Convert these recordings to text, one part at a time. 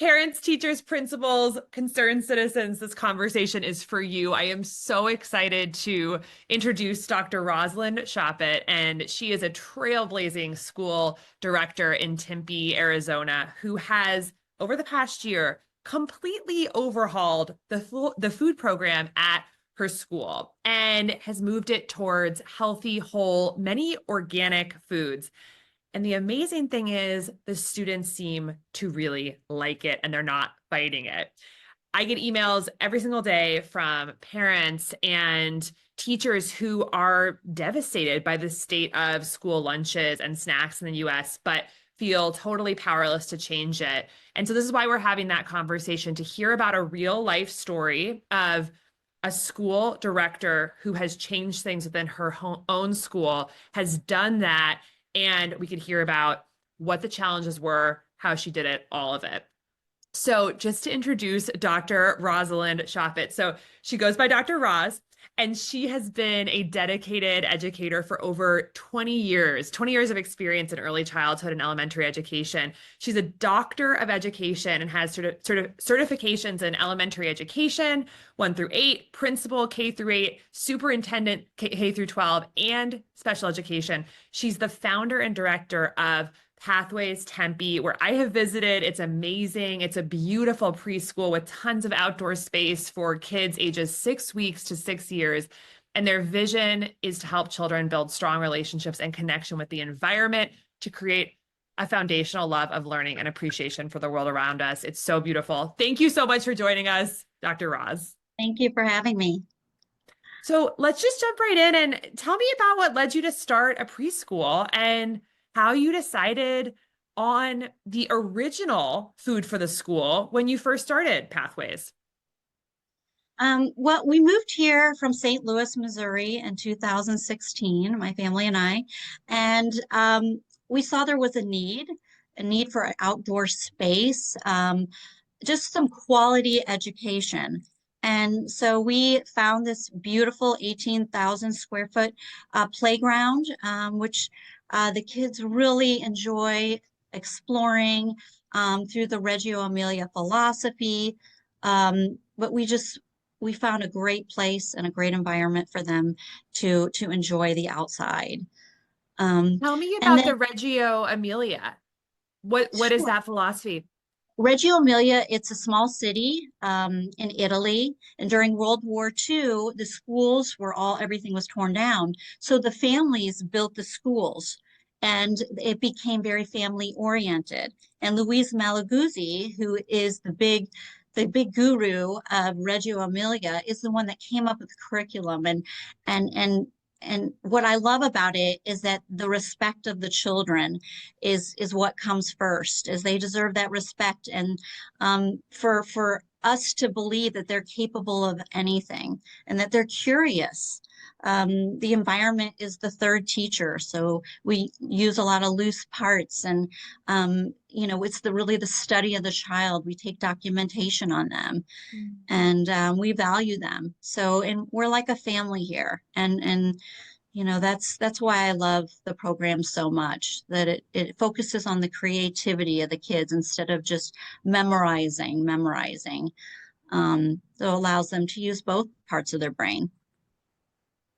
Parents, teachers, principals, concerned citizens, this conversation is for you. I am so excited to introduce Dr. Rosalind Shopit, and she is a trailblazing school director in Tempe, Arizona, who has, over the past year, completely overhauled the food program at her school and has moved it towards healthy, whole, many organic foods. And the amazing thing is, the students seem to really like it and they're not fighting it. I get emails every single day from parents and teachers who are devastated by the state of school lunches and snacks in the US, but feel totally powerless to change it. And so, this is why we're having that conversation to hear about a real life story of a school director who has changed things within her own school, has done that, and we could hear about what the challenges were, how she did it, all of it. So just to introduce Dr. Rosalind Shopit. So she goes by Dr. Roz, and she has been a dedicated educator for over 20 years, 20 years of experience in early childhood and elementary education. She's a doctor of education and has certifications in elementary education, 1 through 8, principal K through 8, superintendent K through 12, and special education. She's the founder and director of Pathways Tempe, where I have visited. It's amazing. It's a beautiful preschool with tons of outdoor space for kids ages 6 weeks to 6 years. And their vision is to help children build strong relationships and connection with the environment to create a foundational love of learning and appreciation for the world around us. It's so beautiful. Thank you so much for joining us, Dr. Roz. Thank you for having me. So let's just jump right in and tell me about what led you to start a preschool and how you decided on the original food for the school when you first started Pathways. Well, we moved here from St. Louis, Missouri in 2016, my family and I, and we saw there was a need for outdoor space, just some quality education. And so we found this beautiful 18,000 square foot playground, which the kids really enjoy exploring through the Reggio Emilia philosophy. But we found a great place and a great environment for them to enjoy the outside. Tell me And about then the Reggio Emilia. What is sure. that philosophy? Reggio Emilia, it's a small city in Italy. And during World War II, the schools were everything was torn down. So the families built the schools and it became very family oriented. And Louise Malaguzzi, who is the big guru of Reggio Emilia, is the one that came up with the curriculum and and and what I love about it is that the respect of the children is what comes first, is they deserve that respect, and for us to believe that they're capable of anything and that they're curious. The environment is the third teacher, so we use a lot of loose parts, and it's really the study of the child. We take documentation on them, and we value them. So, and we're like a family here, and that's why I love the program so much, that it focuses on the creativity of the kids instead of just memorizing. So it allows them to use both parts of their brain.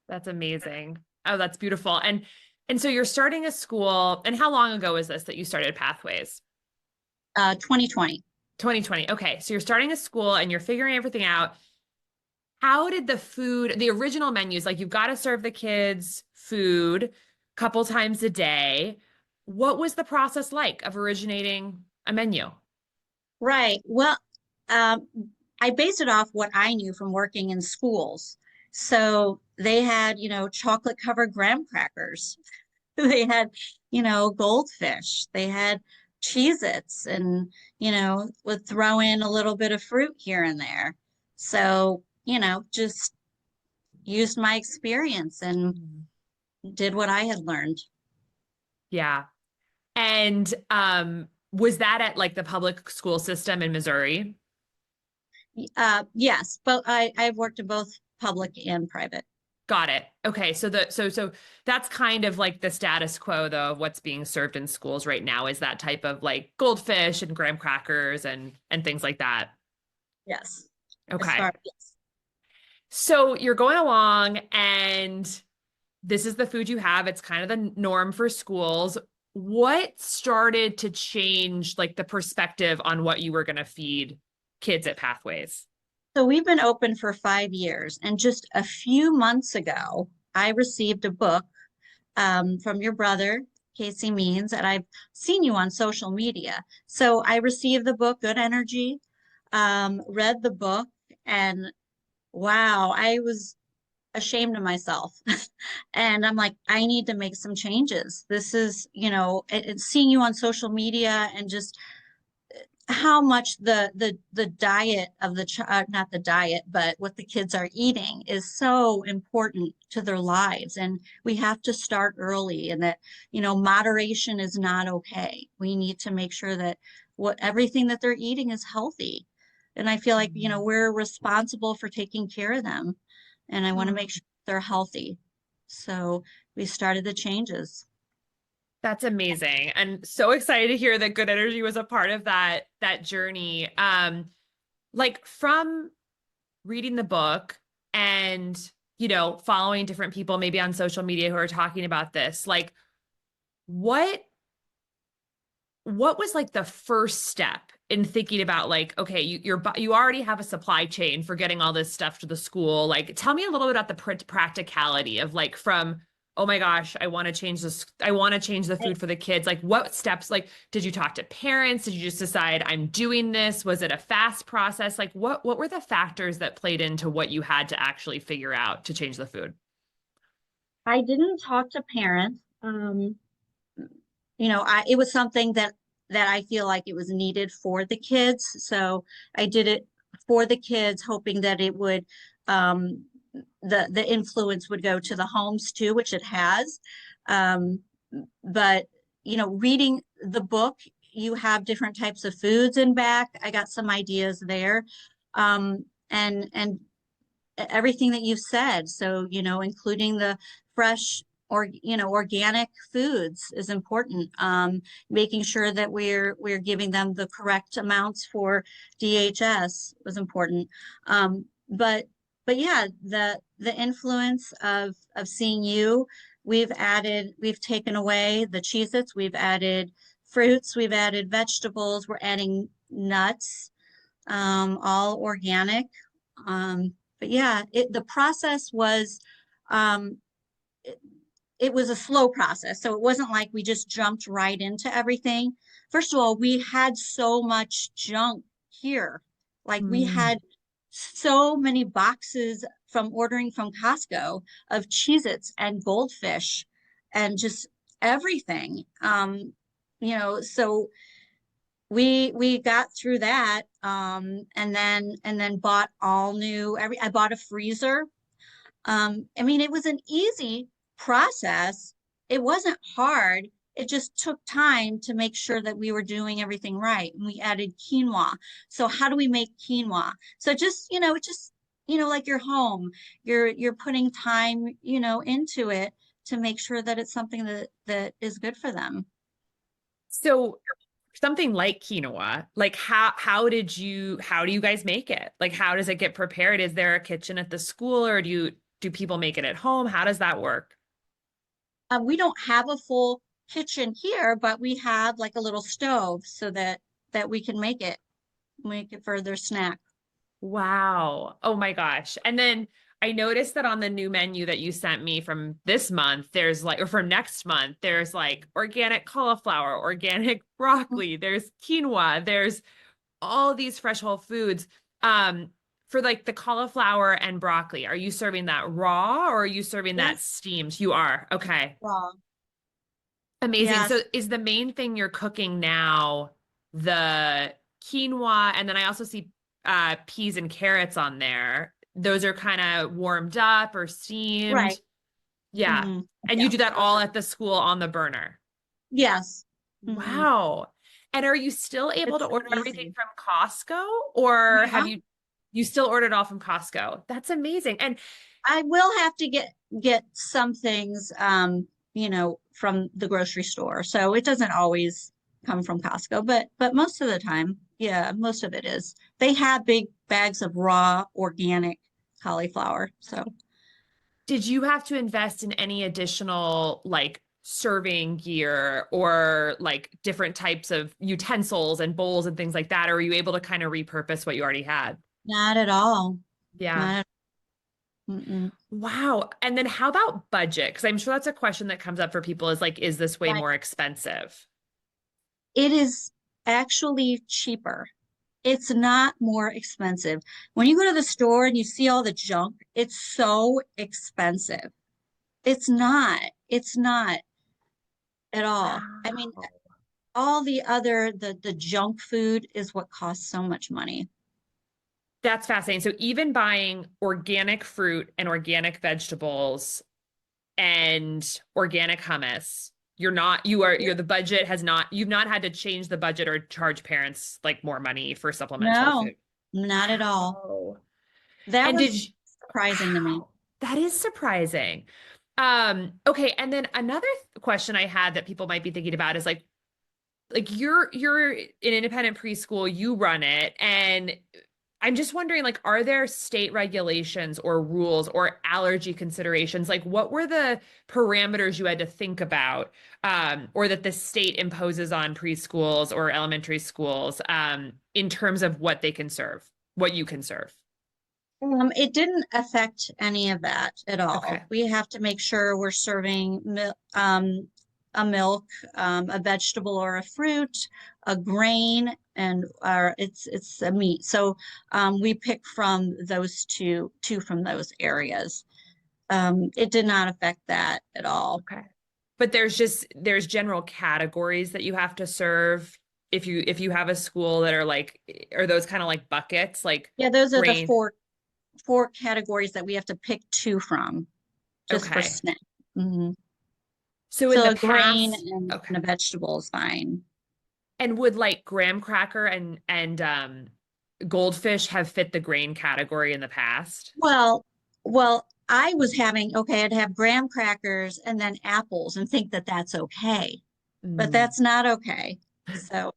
That's amazing. Oh, that's beautiful. And so you're starting a school, and how long ago is this that you started Pathways? 2020. 2020. Okay. So you're starting a school and you're figuring everything out. How did the original menus, like you've got to serve the kids food a couple times a day. What was the process like of originating a menu? Right. Well, um, I based it off what I knew from working in schools. So they had, chocolate covered graham crackers. They had, goldfish. They had Cheez-Its, and, would throw in a little bit of fruit here and there. So, just used my experience and Mhm. did what I had learned. Yeah. And was that at like the public school system in Missouri? Yes, but I've worked in both public and private. Got it. Okay. So that's kind of like the status quo though of what's being served in schools right now is that type of like goldfish and graham crackers and things like that. Yes. As Okay. far as So you're going along and this is the food you have. It's kind of the norm for schools. What started to change like the perspective on what you were going to feed kids at Pathways? So we've been open for 5 years, and just a few months ago, I received a book from your brother, Casey Means, and I've seen you on social media. So I received the book, Good Energy, read the book, and wow, I was ashamed of myself. And I'm like, I need to make some changes. This is, seeing you on social media and just how much the diet of not the diet, but what the kids are eating is so important to their lives. And we have to start early, and that, moderation is not okay. We need to make sure that what everything that they're eating is healthy. And I feel like, Mhm. we're responsible for taking care of them. And I want to make sure they're healthy. So we started the changes. That's amazing. And so excited to hear that Good Energy was a part of that journey. Like from reading the book and, following different people maybe on social media who are talking about this, like what what was like the first step in thinking about like, okay, you already have a supply chain for getting all this stuff to the school. Like, tell me a little bit about the practicality of like from, oh my gosh, I want to change this. I want to change the food for the kids. Like, what steps? Like, did you talk to parents? Did you just decide I'm doing this? Was it a fast process? Like, what were the factors that played into what you had to actually figure out to change the food? I didn't talk to parents. It was something that I feel like it was needed for the kids. So I did it for the kids, hoping that it would um, the influence would go to the homes too, which it has. Um, but reading the book, you have different types of foods in back. I got some ideas there, and everything that you've said. So, including the fresh or, organic foods is important. Making sure that we're giving them the correct amounts for DHS was important. But yeah, the influence of seeing you, we've taken away the Cheez-Its, we've added fruits, we've added vegetables, we're adding nuts, all organic. But yeah, the process was, um, it, it was a slow process. So it wasn't like we just jumped right into everything. First of all, we had so much junk here. Like we Mm. had so many boxes from ordering from Costco of Cheez-Its and Goldfish and just everything. So we got through that, and then bought all new every I bought a freezer. I mean, it was an easy process. It wasn't hard. It just took time to make sure that we were doing everything right. And we added quinoa. So how do we make quinoa? So just, it just, like your home, you're putting time, into it to make sure that it's something that is good for them. So something like quinoa, like how do you guys make it? Like how does it get prepared? Is there a kitchen at the school or do people make it at home? How does that work? We don't have a full kitchen here, but we have like a little stove so that we can make it for their snack. Wow. Oh my gosh. And then I noticed that on the new menu that you sent me from this month, there's like, or from next month, there's like organic cauliflower, organic broccoli, there's quinoa, there's all these fresh whole foods. Um, for like the cauliflower and broccoli, are you serving that raw or are you serving that Yes, steamed? You are. Okay. raw. Amazing. So Yes, is the main thing you're cooking now the quinoa? And then I also see peas and carrots on there. Those are kind of warmed up or steamed. right. Yeah. Hmm. And you Yeah. do that all at the school on the burner. Yes. Hmm. Wow. And are you still able to It's order everything easy. from Costco or have Yeah. you still ordered all from Costco? That's amazing. And I will have to get some things, from the grocery store. So it doesn't always come from Costco, but most of the time, yeah, most of it is. They have big bags of raw organic cauliflower. So Did you have to invest in any additional like serving gear or like different types of utensils and bowls and things like that? Or were you able to kind of repurpose what you already had? not at all. Yeah. Not at, mm-mm. Wow. And then how about budget? Because I'm sure that's a question that comes up for people is like, is this way Right. more expensive? It is actually cheaper. It's not more expensive. When you go to the store and you see all the junk, it's so expensive. It's not. It's not at all. I mean, Wow. all the junk food is what costs so much money. That's fascinating. So even buying organic fruit and organic vegetables and organic hummus, you're the budget has not, you've not had to change the budget or charge parents like more money for supplemental No, food. not at all. Wow. That And did was you, surprising to me. wow, that is surprising. Okay, and then another question I had that people might be thinking about is like you're an independent preschool, you run it, and I'm just wondering, like, are there state regulations or rules or allergy considerations? Like, what were the parameters you had to think about, or that the state imposes on preschools or elementary schools, in terms of what they can serve, what you can serve? It didn't affect any of that at Okay. all. We have to make sure we're serving a milk, a vegetable or a fruit, a grain, and it's a meat. So we pick from those two from those areas. It did not affect that at all. Okay. But there's general categories that you have to serve if you have a school that are like, are those kind of like buckets, like Yeah, those are the grain? four categories that we have to pick two from just for Okay. snack. hmm So in So the a grain past, and okay. a vegetable is fine. And would like graham cracker and goldfish have fit the grain category in the past? Well, well, I was having, okay, I'd have graham crackers and then apples and think that that's okay, but Mm. that's not okay. So,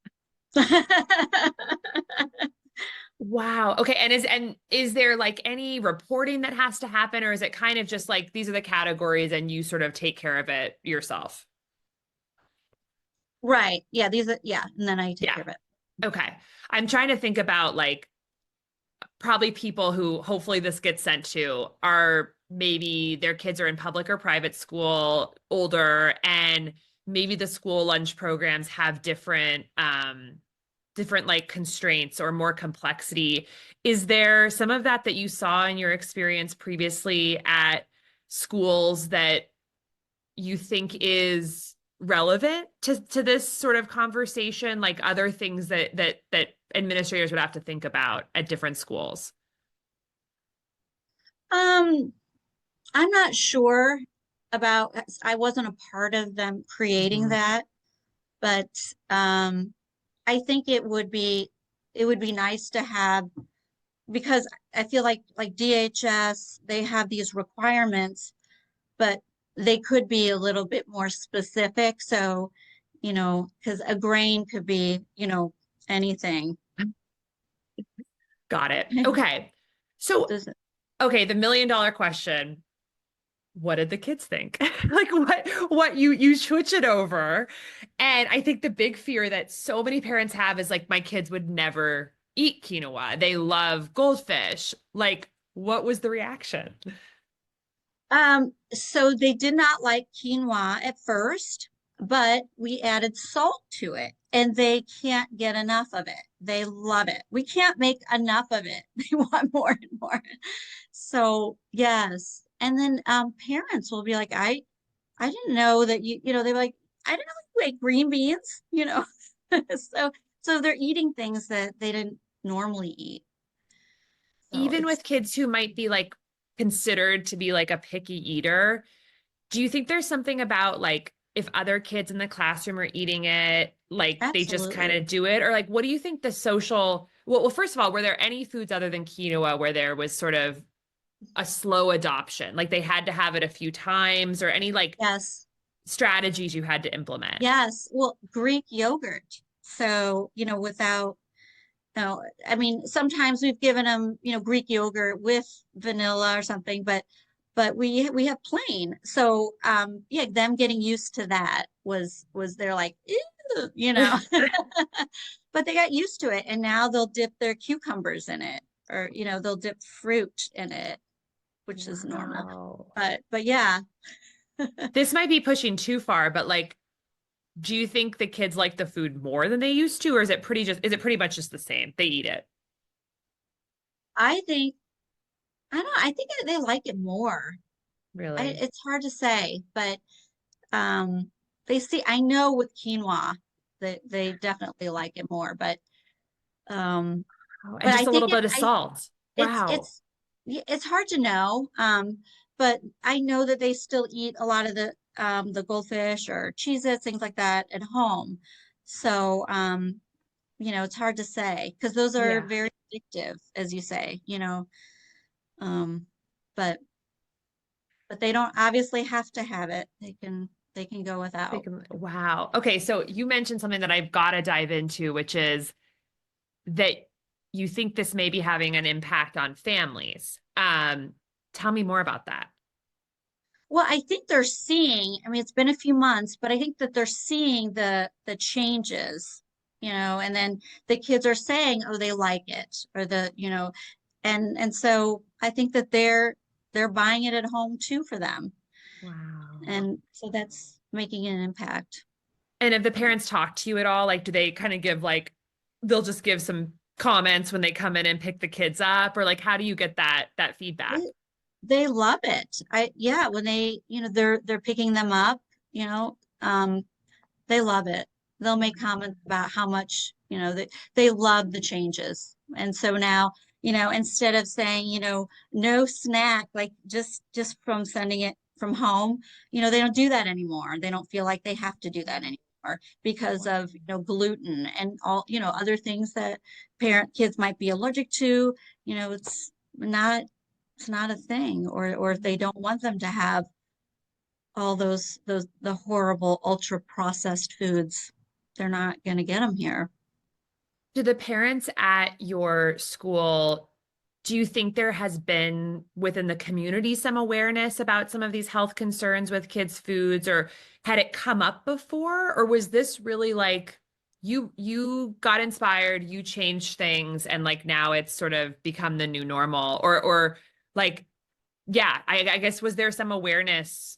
Wow. Okay. And is there like any reporting that has to happen, or is it kind of just like these are the categories and you sort of take care of it yourself? right. Yeah, yeah, and then I take Yeah. care of it. Okay. I'm trying to think about like probably people who hopefully this gets sent to are maybe their kids are in public or private school, older, and maybe the school lunch programs have different like constraints or more complexity. Is there some of that that you saw in your experience previously at schools that you think is relevant to this sort of conversation, like other things that administrators would have to think about at different schools? Um, I'm not sure about, I wasn't a part of them creating Mhm. that, but I think it would be nice to have because I feel like DHS, they have these requirements, but they could be a little bit more specific. So, because a grain could be, anything. Got it. Okay. So, Does it- okay, the $1 million question. What did the kids think? Like what you switch it over. And I think the big fear that so many parents have is like my kids would never eat quinoa. They love goldfish. Like what was the reaction? so they did not like quinoa at first, but we added salt to it and they can't get enough of it. They love it. We can't make enough of it. They want more and more. So yes. And then parents will be like, I didn't know that they're like, I didn't know you ate green beans, So they're eating things that they didn't normally eat. So Even it's with kids who might be like considered to be like a picky eater, do you think there's something about like if other kids in the classroom are eating it, like they just kind absolutely. of do it? Or like, what do you think the social, well, first of all, were there any foods other than quinoa where there was sort of a slow adoption? Like they had to have it a few times, or any like Yes. strategies you had to implement? Yes. Well, Greek yogurt. So, without, I mean, sometimes we've given them, Greek yogurt with vanilla or something, but we have plain. So, yeah, them getting used to that was they're like, ew, but they got used to it, and now they'll dip their cucumbers in it, or they'll dip fruit in it, which is normal. Wow. But yeah. This might be pushing too far, but like, do you think the kids like the food more than they used to, or is it pretty much just the same? They eat it. I think I don't know, I think they like it more. Really? It's hard to say, but um they see, I know with quinoa that they definitely like it more, um Oh, and but just I a think little bit of salt. Wow. yeah, it's hard to know. But I know that they still eat a lot of the goldfish or Cheez-Its, things like that at home. So it's hard to say because those are Yeah. very addictive, as you say, um but they don't obviously have to have it. They can go without. Wow. Okay, so you mentioned something that I've got to dive into, which is that you think this may be having an impact on families. Tell me more about that. Well, I think they're seeing, I mean, it's been a few months, but I think that they're seeing the changes, and then the kids are saying, oh, they like it, or and so I think that they're buying it at home too for them. Wow. And so that's making an impact. And if the parents talk to you at all, like, do they kind of give like, they'll just give some comments when they come in and pick the kids up, or like, how do you get that feedback? They, they love it. Yeah, when they're picking them up, you know, um, they love it. They'll make comments about how much, they love the changes. And so now, instead of saying, no snack, like just from sending it from home, they don't do that anymore. They don't feel like they have to do that anymore because of, gluten and all, other things that kids might be allergic to. Not, it's not a thing. Or if they don't want them to have all the horrible ultra processed foods. They're not going to get them here. Do the parents at your school, do you think there has been within the community some awareness about some of these health concerns with kids' foods, or had it come up before? Or was this really like you got inspired, you changed things, and like now it's sort of become the new normal? Or like, yeah, I guess was there some awareness?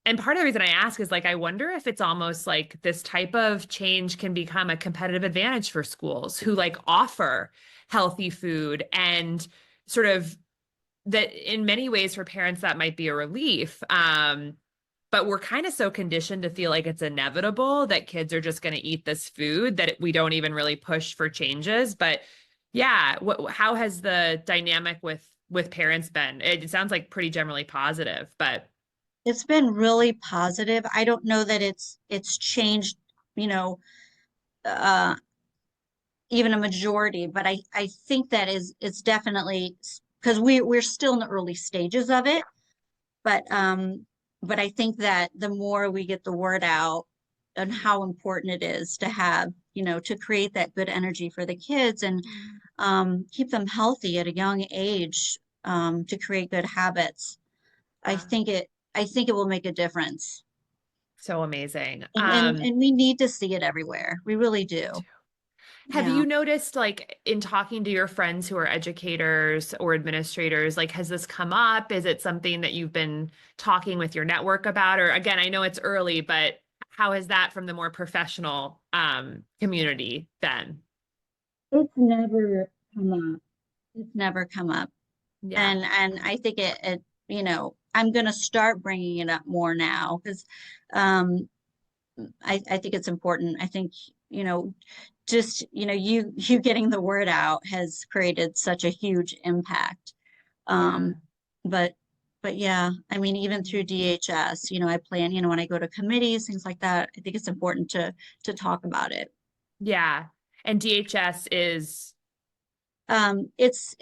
And part of the reason I ask is like, I wonder if it's almost like this type of change can become a competitive advantage for schools who like offer healthy food, and sort of that in many ways for parents that might be a relief. But we're kind of so conditioned to feel like it's inevitable that kids are just going to eat this food that we don't even really push for changes. But yeah, how has the dynamic with parents been? It sounds like pretty generally positive, but It's been really positive. I don't know that it's changed, you know, uh, even a majority, but I think that it's definitely because we're still in the early stages of it. But I think that the more we get the word out on how important it is to have, to create that good energy for the kids and keep them healthy at a young age, to create good habits. I yeah, think it I think it will make a difference. so amazing. And we need to see it everywhere. We really do. Have Yeah. you noticed, like, in talking to your friends who are educators or administrators, like, has this come up? Is it something that you've been talking with your network about? Or again, I know it's early, but how has that from the more professional community been? It's never come up. It's never come up. Yeah. And I think I'm going to start bringing it up more now because um, I think it's important. I think, just, you getting the word out has created such a huge impact. Yeah. Um, but, yeah, I mean, even through DHS, I plan, when I go to committees, things like that, I think it's important to talk about it. Yeah. And DHS is, It's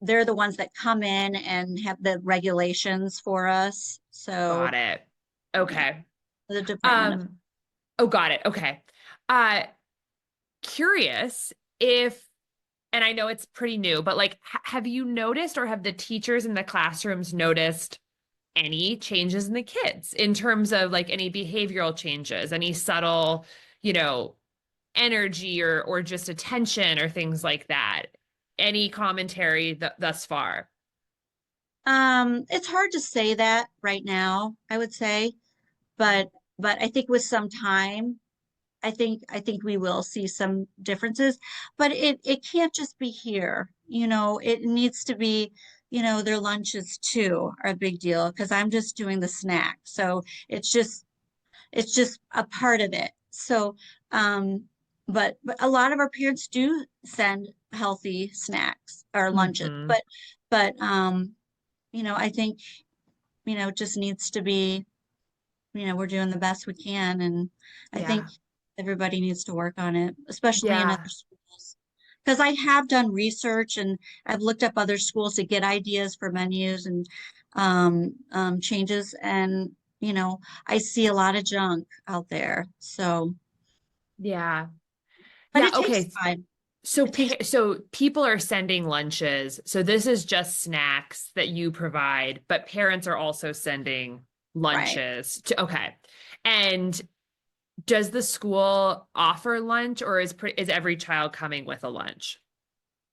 they're the ones that come in and have the regulations for us. Got So it. yeah, Okay. the Department of Um, oh, got it. Okay. Uh, Curious if, and I know it's pretty new, but like, have you noticed or have the teachers in the classrooms noticed any changes in the kids in terms of like any behavioral changes, any subtle, you know, energy or just attention or things like that? Any commentary thus far? It's hard to say that right now, I would say, but I think with some time, I think we will see some differences, but it can't just be here. You know, it needs to be, you know, their lunches too are a big deal because I'm just doing the snack. So it's just a part of it. So but a lot of our parents do send healthy snacks or lunches, Hmm. but you know, I think, you know, it just needs to be, you know, we're doing the best we can. And I think Yeah. everybody needs to work on it, especially in other Yeah. schools. Because I have done research and I've looked up other schools to get ideas for menus and changes. And, you know, I see a lot of junk out there. So, Yeah. but Yeah. it takes Okay. time. So, It takes, so people are sending lunches. So this is just snacks that you provide, but parents are also sending right. lunches to, okay. And does the school offer lunch or is every child coming with a lunch?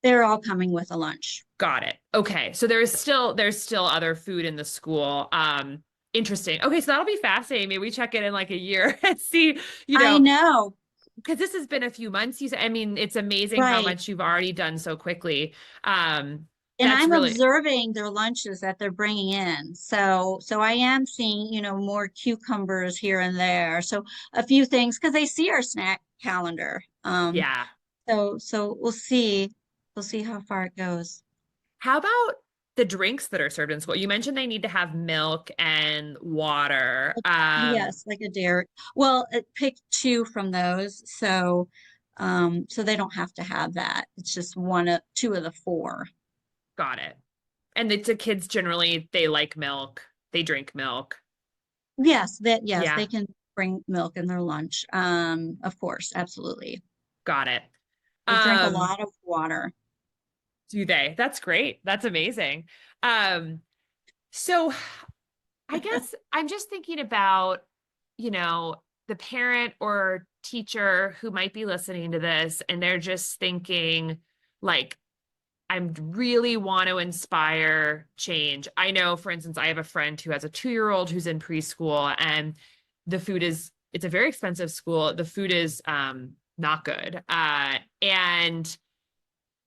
They're all coming with a lunch. Got it. Okay. So there's still other food in the school. Interesting. Okay, so that'll be fascinating. Maybe we check it in like a year and see, you I know, know. because this has been a few months. You said, I mean, it's amazing how Right. much you've already done so quickly. And That's I'm really, observing their lunches that they're bringing in. So I am seeing, you know, more cucumbers here and there. So a few things because they see our snack calendar. yeah. So we'll see how far it goes. How about the drinks that are served in school? You mentioned they need to have milk and water. Yes, like a dairy. Well, pick two from those, so they don't have to have that. It's just one of two of the four. Got it. And the kids generally they like milk. They drink milk. Yes, they Yeah, can bring milk in their lunch. Of course, absolutely. got it. They drink a Um, lot of water. do they? That's great. That's amazing. Um, so I guess I'm just thinking about, the parent or teacher who might be listening to this and they're just thinking like I really want to inspire change. I know, for instance, I have a friend who has a 2-year-old who's in preschool and it's a very expensive school. The food is not good. And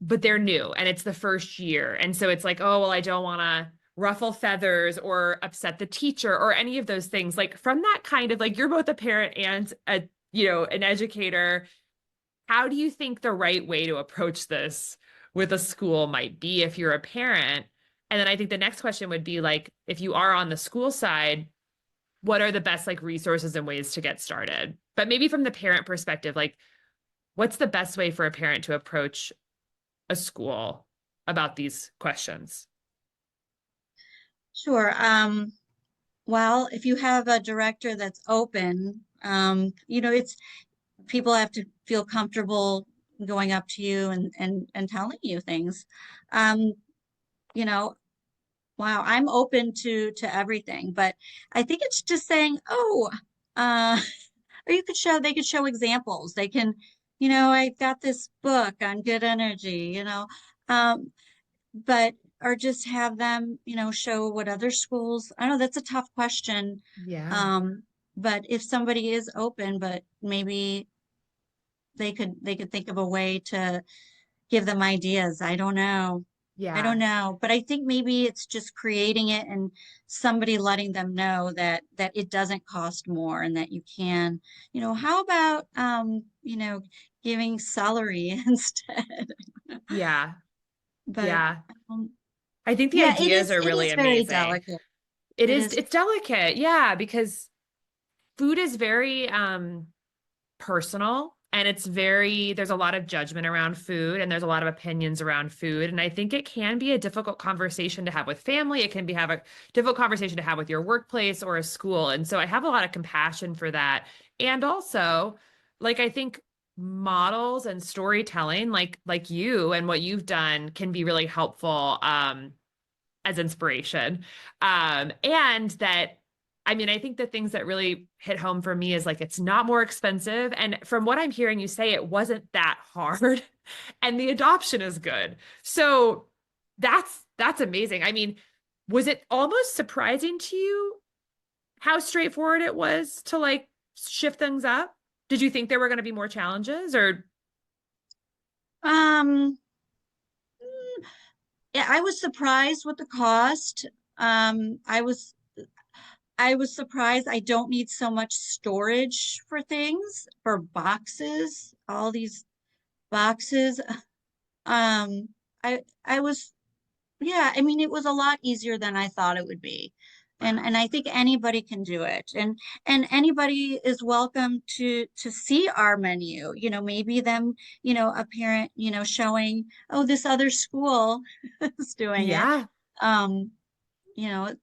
but they're new and it's the first year. And so it's like, oh, well, I don't want to ruffle feathers or upset the teacher or any of those things. Like from that kind of like you're both a parent and an educator. How do you think the right way to approach this with a school might be if you're a parent? And then I think the next question would be like, if you are on the school side, what are the best like resources and ways to get started? But maybe from the parent perspective, like what's the best way for a parent to approach a school about these questions? Sure. Well, if you have a director that's open, you know, it's people have to feel comfortable going up to you and telling you things. Um, you know, wow, I'm open to everything, but I think it's just saying, oh, uh, or they could show examples. They can, you know, I got this book on good energy, you know, um, but or just have them, you know, show what other schools. I know that's a tough question. Yeah. Um, but if somebody is open, but maybe they could think of a way to give them ideas. I don't know. I Yeah. don't know, but I think maybe it's just creating it and somebody letting them know that it doesn't cost more and that you can, you know, how about you know, giving celery instead? Yeah. But Yeah. um, I think the yeah, ideas are it really is very amazing. delicate. It It is, is it's delicate. Yeah, because food is very personal. and there's a lot of judgment around food and there's a lot of opinions around food. And I think it can be a difficult conversation to have with family. It can have a difficult conversation to have with your workplace or a school. And so I have a lot of compassion for that. And also, like, I think models and storytelling like you and what you've done can be really helpful as inspiration. And that, I mean, I think the things that really hit home for me is like it's not more expensive. And from what I'm hearing you say, it wasn't that hard. And the adoption is good. So that's amazing. I mean, was it almost surprising to you how straightforward it was to like shift things up? Did you think there were going to be more challenges or Um, yeah, I was surprised with the cost. Um, I was I was surprised I don't need so much storage for things, for boxes, all these boxes. Um, I was, yeah, I mean, it was a lot easier than I thought it would be. And wow. I think anybody can do it. And anybody is welcome to see our menu. You know, maybe them, a parent, showing, oh, this other school is doing it. Yeah. Um, you know,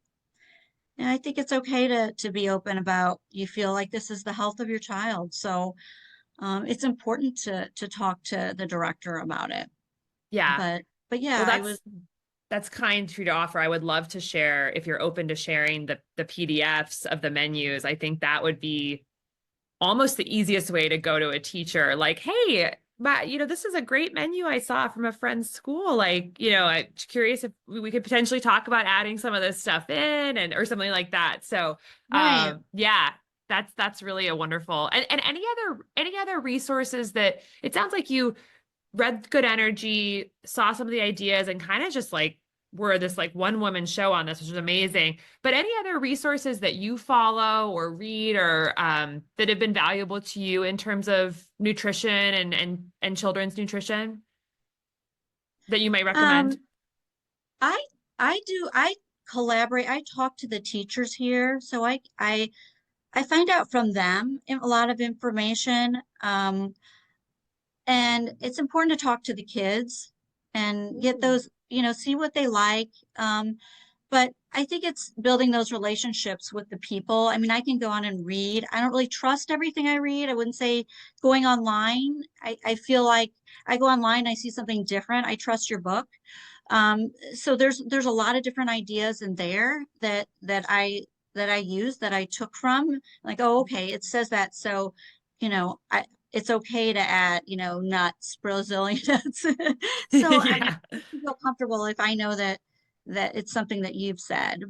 and I think it's okay to be open about you feel like this is the health of your child. So it's important to talk to the director about it. Yeah. But Well, yeah, I was. that's kind for you to offer. I would love to share if you're open to sharing the PDFs of the menus. I think that would be almost the easiest way to go to a teacher. Like, hey, this is a great menu I saw from a friend's school. Like, I'm curious if we could potentially talk about adding some of this stuff in and or something like that. So, Right. yeah, that's really a wonderful. And any other resources that it sounds like you read Good Energy, saw some of the ideas, and kind of just like were this like one woman show on this, which is amazing. But any other resources that you follow or read or that have been valuable to you in terms of nutrition and children's nutrition that you might recommend? Um, I I collaborate. I talk to the teachers here, so I find out from them a lot of information. And it's important to talk to the kids and get Mm. those, see what they like. But I think it's building those relationships with the people. I mean, I can go on and read. I don't really trust everything I read. I wouldn't say going online. I feel like I go online, I see something different. I trust your book. So there's a lot of different ideas in there that I use that I took from like, oh, okay, it says that. So, I it's okay to add, nuts, Brazilian nuts. So I Yeah. feel comfortable if I know that it's something that you've said.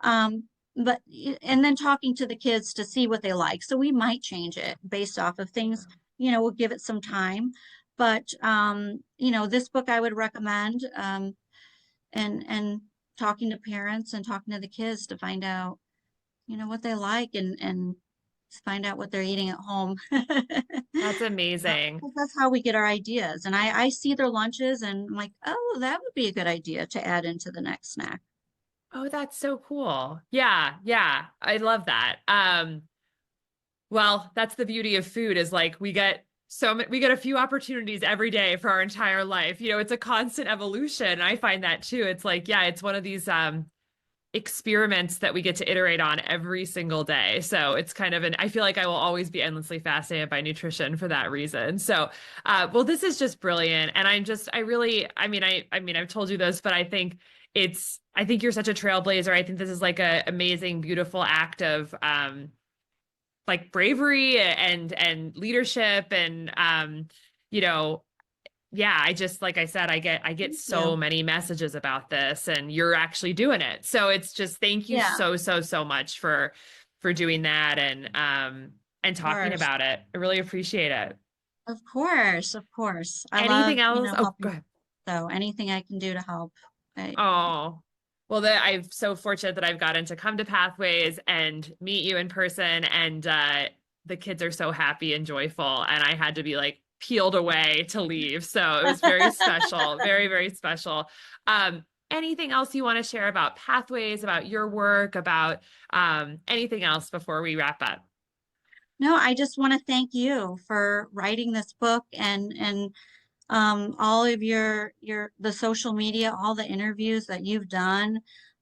Um, and then talking to the kids to see what they like. So we might change it based off of things, we'll give it some time. But this book I would recommend, and talking to parents and talking to the kids to find out, what they like and find out what they're eating at home. That's amazing. 'Cause that's how we get our ideas. And I see their lunches and I'm like, oh, that would be a good idea to add into the next snack. Oh, that's so cool. Yeah, yeah. I love that. Well, that's the beauty of food is like we get a few opportunities every day for our entire life. It's a constant evolution. I find that too. It's like, yeah, it's one of these experiments that we get to iterate on every single day. So it's kind of I feel like I will always be endlessly fascinated by nutrition for that reason. So, well, this is just brilliant. And I really, I mean, I've told you this, but I think you're such a trailblazer. I think this is like a amazing, beautiful act of, like bravery and leadership and you know yeah, I just like I said I get Thank so you. many messages about this and you're actually doing it, so it's just thank you Yeah, so much for doing that and of talking course. about it. I really appreciate it. Of course, of course. I love, Anything else? Oh, go helping. ahead. So anything I can do to help. I, Oh, well, I'm so fortunate that I've gotten to come to Pathways and meet you in person, and the kids are so happy and joyful, and I had to be like peeled away to leave. So it was very special, very, very special. Anything else you want to share about Pathways, about your work, about anything else before we wrap up? No, I just want to thank you for writing this book and all of the social media, all the interviews that you've done.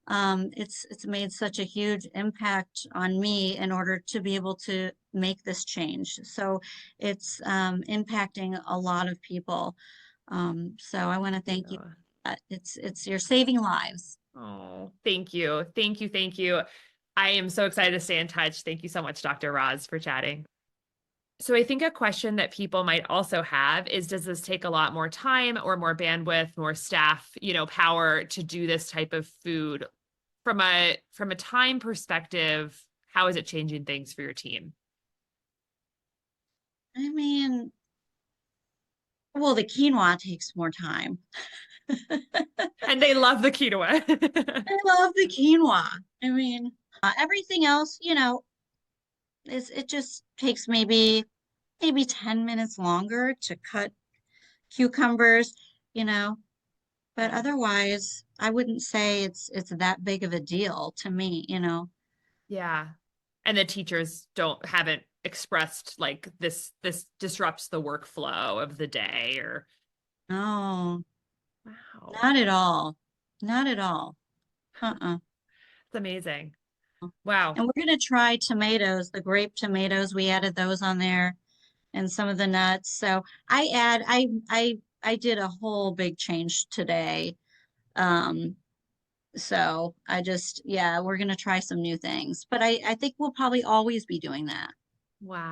It's made such a huge impact on me in order to be able to make this change. So it's impacting a lot of people. So I want to thank you. Yeah. It's you're saving lives. Oh, thank you. Thank you. Thank you. I am so excited to stay in touch. Thank you so much, Dr. Roz, for chatting. So I think a question that people might also have is, does this take a lot more time or more bandwidth, more staff, power to do this type of food? From a time perspective, how is it changing things for your team? I mean, well, the quinoa takes more time. And they love the quinoa. I love the quinoa. I mean, everything else, it just takes maybe 10 minutes longer to cut cucumbers, you know, but Yeah. otherwise, I wouldn't say it's that big of a deal to me. Yeah. And the teachers haven't expressed like this disrupts the workflow of the day or No, wow. not at all. Not at all. Uh-uh. It's amazing. Wow. And we're gonna try tomatoes, the grape tomatoes. We added those on there and some of the nuts. So I did a whole big change today. Um, So yeah, we're gonna try some new things, but I think we'll probably always be doing that. Wow.